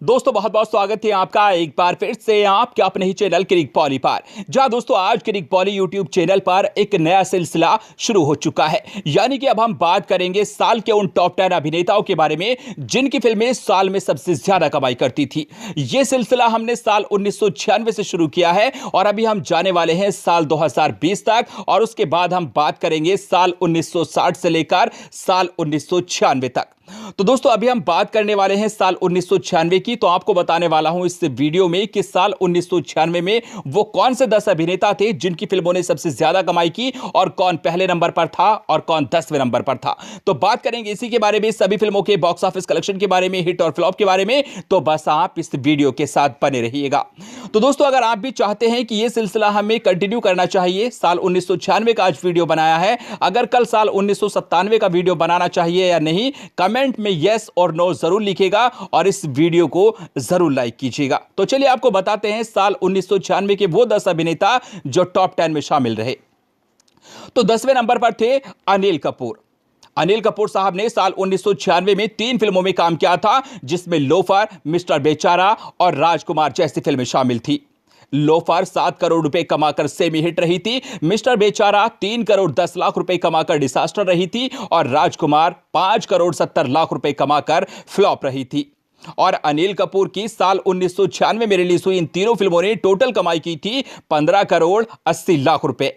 दोस्तों बहुत बहुत स्वागत है आपका एक बार फिर से आपके अपने ही चैनल क्रिक पॉली पर। जहां दोस्तों आज क्रिक पॉली यूट्यूब चैनल पर एक नया सिलसिला शुरू हो चुका है। यानी कि अब हम बात करेंगे साल के उन टॉप 10 अभिनेताओं के बारे में जिनकी फिल्में साल में सबसे ज्यादा कमाई करती थी। यह सिलसिला हमने साल 1996 से शुरू किया है और अभी हम जाने वाले हैं साल 2020 तक, और उसके बाद हम बात करेंगे साल 1960 से लेकर साल 1996 तक। तो दोस्तों अभी हम बात करने वाले हैं साल 1996 की। तो आपको बताने वाला हूं इस वीडियो में कि साल 1996 में वो कौन से 10 अभिनेता थे जिनकी फिल्मों ने सबसे ज्यादा कमाई की, और कौन पहले नंबर पर था और कौन 10वें नंबर पर था। तो बात करेंगे इसी के बारे में, सभी फिल्मों के बॉक्स ऑफिस कलेक्शन के बारे में, हिट और फ्लॉप के बारे में। तो बस आप इस वीडियो के साथ बने रहिएगा। तो दोस्तों अगर आप भी चाहते हैं कि यह सिलसिला हमें कंटिन्यू करना चाहिए, साल 1996 का आज वीडियो बनाया है, अगर कल साल 1997 का वीडियो बनाना चाहिए या नहीं, कमेंट में यस और नो जरूर लिखिएगा और इस वीडियो को जरूर लाइक कीजिएगा। तो चलिए आपको बताते हैं साल 1996 के वो 10 अभिनेता जो टॉप 10 में शामिल रहे। तो 10वें नंबर पर थे अनिल कपूर। अनिल कपूर साहब ने साल 1996 में 3 फिल्मों में काम किया था, जिसमें लोफर, मिस्टर बेचारा और राजकुमार जैसी फिल्में शामिल थी। लोफर 7 करोड़ रुपए कमाकर सेमी हिट रही थी, मिस्टर बेचारा 3 करोड़ 10 लाख रुपए कमाकर डिजास्टर रही थी, और राजकुमार 5 करोड़ 70 लाख रुपए कमाकर फ्लॉप रही थी। और अनिल कपूर की साल 1996 में रिलीज हुई इन तीनों फिल्मों ने टोटल कमाई की थी 15 करोड़ 80 लाख रुपए।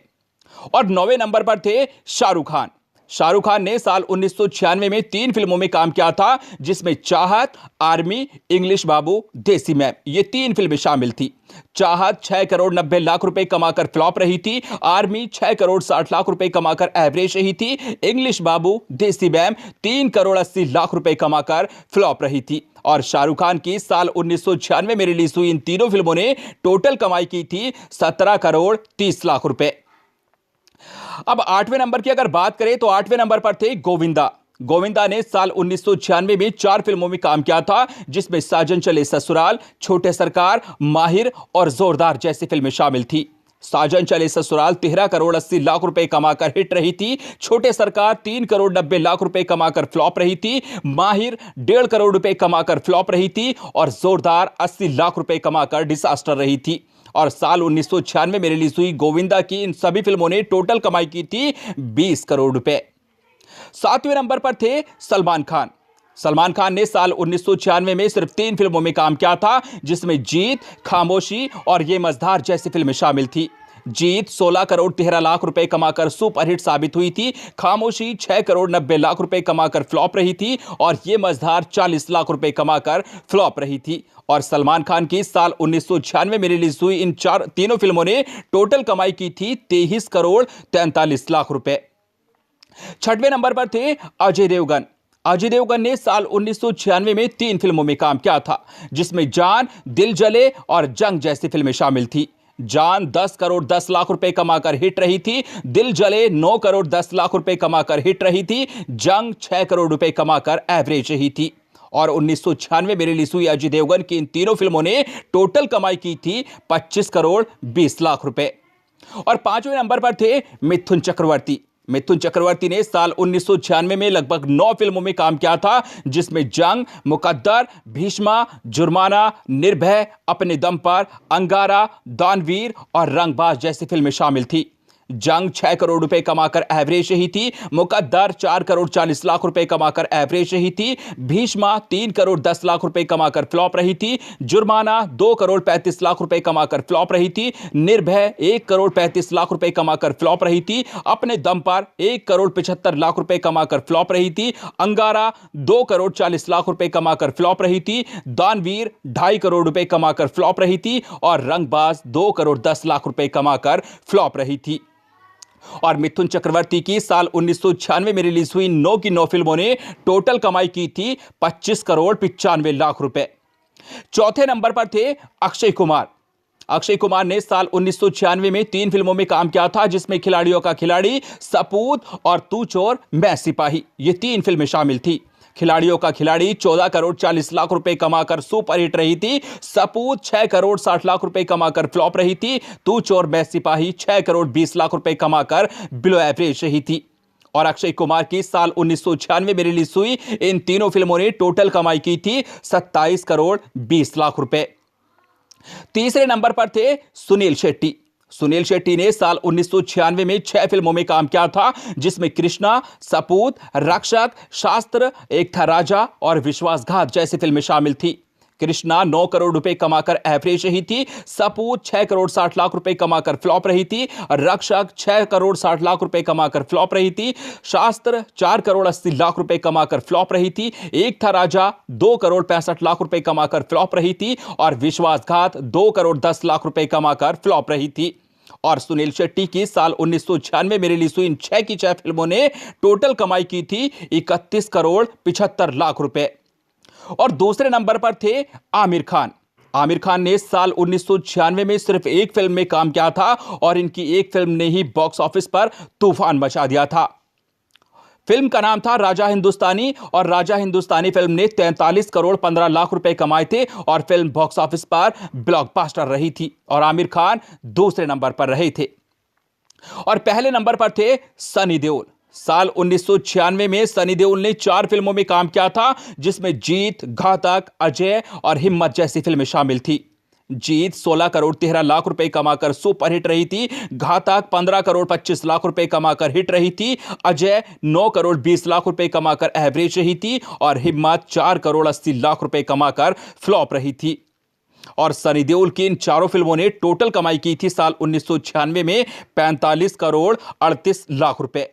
और 9वें नंबर पर थे शाहरुख खान। शाहरुख खान ने साल 1996 में 3 फिल्मों में काम किया था, जिसमें चाहत, आर्मी, इंग्लिश बाबू, देसी मैम, ये 3 फिल्में शामिल थी। चाहत 6 करोड़ 90 लाख रुपए कमाकर फ्लॉप रही थी, आर्मी 6 करोड़ 60 लाख रुपए कमाकर एवरेज रही थी, इंग्लिश बाबू, देसी मैम 3 करोड़ 80 लाख रुपए कमाकर फ्लॉप रही थी। और शाहरुख खान की साल 1996 में रिलीज हुई इन तीनों फिल्मों ने टोटल कमाई की थी 17 करोड़ 30 लाख रुपए। अब 8वें नंबर की अगर बात करें तो 8वें नंबर पर थे गोविंदा। गोविंदा ने साल 1996 में 4 फिल्मों में काम किया था, जिसमें साजन चले ससुराल, छोटे सरकार, माहिर और जोरदार जैसी फिल्में शामिल थी। साजन चले ससुराल 13 करोड़ 80 लाख रुपए कमाकर हिट रही थी, छोटे सरकार 3 करोड़ 90 लाख रुपए कमाकर फ्लॉप रही थी, माहिर 1.5 करोड़ रुपए कमाकर फ्लॉप रही थी, और जोरदार 80 लाख रुपए कमाकर डिजास्टर रही थी। और साल 1996 में रिलीज हुई गोविंदा की इन सभी फिल्मों ने टोटल कमाई की थी 20 करोड़ रुपए। 7वें नंबर पर थे सलमान खान। सलमान खान ने साल 1996 में सिर्फ 3 फिल्मों में काम किया था, जिसमें जीत, खामोशी और ये मझधार जैसी फिल्में शामिल थी। जीत 16 करोड़ 13 लाख रुपए कमाकर सुपरहिट साबित हुई थी, खामोशी 6 करोड़ 90 लाख रुपए कमाकर फ्लॉप रही थी, और ये मझधार 40 लाख रुपए कमाकर फ्लॉप रही थी। और सलमान खान की साल 1996 में रिलीज हुई इन तीनों फिल्मों ने टोटल कमाई की थी 23 करोड़ 43 लाख रुपए। 6वें नंबर पर थे अजय देवगन। अजय देवगन ने साल 1996 में 3 फिल्मों में काम किया था, जिसमें जान, दिल जले और जंग जैसी फिल्में शामिल थी। जान 10 करोड़ 10 लाख रुपए कमाकर हिट रही थी, दिल जले 9 करोड़ 10 लाख रुपए कमाकर हिट रही थी, जंग 6 करोड़ रुपए कमाकर एवरेज रही थी। और 1996 में रिलीज हुई अजय देवगन की इन तीनों फिल्मों ने टोटल कमाई की थी 25 करोड़ 20 लाख रुपए। और 5वें नंबर पर थे मिथुन चक्रवर्ती। मिथुन चक्रवर्ती ने साल 1996 में लगभग 9 फिल्मों में काम किया था, जिसमें जंग, मुकद्दर, भीष्मा, जुर्माना, निर्भय, अपने दम पर, अंगारा, दानवीर और रंगबाज जैसी फिल्में शामिल थी। जंग 6 करोड़ रुपए कमाकर एवरेज रही थी, मुकद्दर 4 करोड़ 40 लाख रुपए कमाकर एवरेज रही थी, भीष्मा 3 करोड़ 10 लाख रुपए कमाकर फ्लॉप रही थी, जुर्माना 2 करोड़ 35 लाख रुपए कमाकर फ्लॉप रही थी, निर्भय 1 करोड़ 35 लाख रुपए कमाकर फ्लॉप रही थी, अपने दम पर 1 करोड़ 75 लाख रुपए कमाकर फ्लॉप रही थी, अंगारा 2 करोड़ 40 लाख रुपए कमाकर फ्लॉप रही थी, दानवीर 2.5 करोड़ रुपए कमाकर फ्लॉप रही थी, और रंगबाज 2 करोड़ 10 लाख रुपए कमाकर फ्लॉप रही थी। और मिथुन चक्रवर्ती की साल 1996 में रिलीज हुई 9 की 9 फिल्मों ने टोटल कमाई की थी 25 करोड़ 95 लाख रुपए। 4थे नंबर पर थे अक्षय कुमार। अक्षय कुमार ने साल 1996 में 3 फिल्मों में काम किया था, जिसमें खिलाड़ियों का खिलाड़ी, सपूत और तू चोर मैं सिपाही, ये 3 फिल्में शामिल थी। खिलाड़ियों का खिलाड़ी 14 करोड़ 40 लाख रुपए कमाकर सुपर हिट रही थी, सपूत 6 करोड़ 60 लाख रुपए कमाकर फ्लॉप रही थी, तू चोर मैं सिपाही 6 करोड़ 20 लाख रुपए कमाकर बिलो एवरेज रही थी। और अक्षय कुमार की साल 1996 में रिलीज हुई इन तीनों फिल्मों ने टोटल कमाई की थी 27 करोड़ 20 लाख रुपए। तीसरे नंबर पर थे सुनील शेट्टी। सुनील शेट्टी ने साल 1996 में 6 फिल्मों में काम किया था, जिसमें कृष्णा, सपूत, रक्षक, शास्त्र, एक था राजा और विश्वासघात जैसी फिल्में शामिल थी। कृष्णा 9 करोड़ रुपए कमाकर एवरेज रही थी, सपूत 6 करोड़ 60 लाख रुपए कमाकर फ्लॉप रही थी, रक्षक 6 करोड़ 60 लाख रुपए कमाकर फ्लॉप रही थी, शास्त्र 4 करोड़ 80 लाख रुपए कमाकर फ्लॉप रही थी, एक था राजा 2 करोड़ 65 लाख रुपए कमाकर फ्लॉप रही थी और विश्वासघात 2 करोड़ 10 लाख रुपए कमाकर फ्लॉप रही थी। और सुनील शेट्टी की साल 1996 में रिलीज हुई इन 6 की 6 फिल्मों ने टोटल कमाई की थी 31 करोड़ 75 लाख रुपए। और दूसरे नंबर पर थे आमिर खान। आमिर खान ने साल 1996 में सिर्फ एक फिल्म में काम किया था और इनकी एक फिल्म ने ही बॉक्स ऑफिस पर तूफान मचा दिया था। फिल्म का नाम था राजा हिंदुस्तानी और राजा हिंदुस्तानी फिल्म ने 43 करोड़ 15 लाख रुपए कमाए थे और फिल्म बॉक्स ऑफिस पर ब्लॉकबस्टर रही थी और आमिर खान दूसरे नंबर पर रहे थे। और पहले नंबर पर थे सनी देओल। साल 1996 में सनी देओल ने 4 फिल्मों में काम किया था, जिसमें जीत, घातक, अजय और हिम्मत जैसी फिल्में शामिल थी। जीत 16 करोड़ 13 लाख रुपए कमाकर सुपर हिट रही थी, घातक 15 करोड़ 25 लाख रुपए कमाकर हिट रही थी, अजय 9 करोड़ 20 लाख रुपए कमाकर एवरेज रही थी और हिम्मत 4 करोड़ 80 लाख रुपए कमाकर फ्लॉप रही थी। और सनी देओल की इन चारों फिल्मों ने टोटल कमाई की थी साल 1996 में 45 करोड़ 38 लाख रुपए।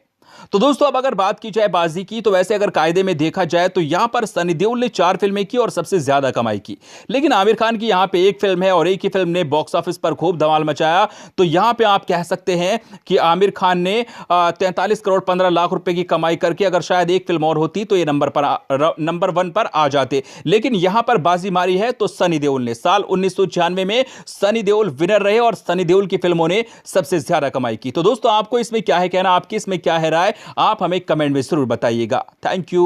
तो दोस्तों, अब अगर बात की जाए बाजी की, तो वैसे अगर कायदे में देखा जाए तो यहां पर सनी देओल ने 4 फिल्में की और सबसे ज्यादा कमाई की, लेकिन आमिर खान की यहां पे एक फिल्म है और एक ही फिल्म ने बॉक्स ऑफिस पर खूब धमाल मचाया। तो यहां पे आप कह सकते हैं कि आमिर खान ने 43 करोड़ 15 लाख रुपए की कमाई करके अगर शायद एक फिल्म और होती तो ये नंबर 1 पर आ जाते, लेकिन यहां पर बाजी मारी है तो सनी देओल ने। साल 1996 में सनी देओल विनर रहे और सनी देओल की फिल्मों ने सबसे ज्यादा कमाई की। तो दोस्तों, आपको इसमें क्या है कहना, आपकी इसमें क्या है राय, आप हमें कमेंट में जरूर बताइएगा। Thank you.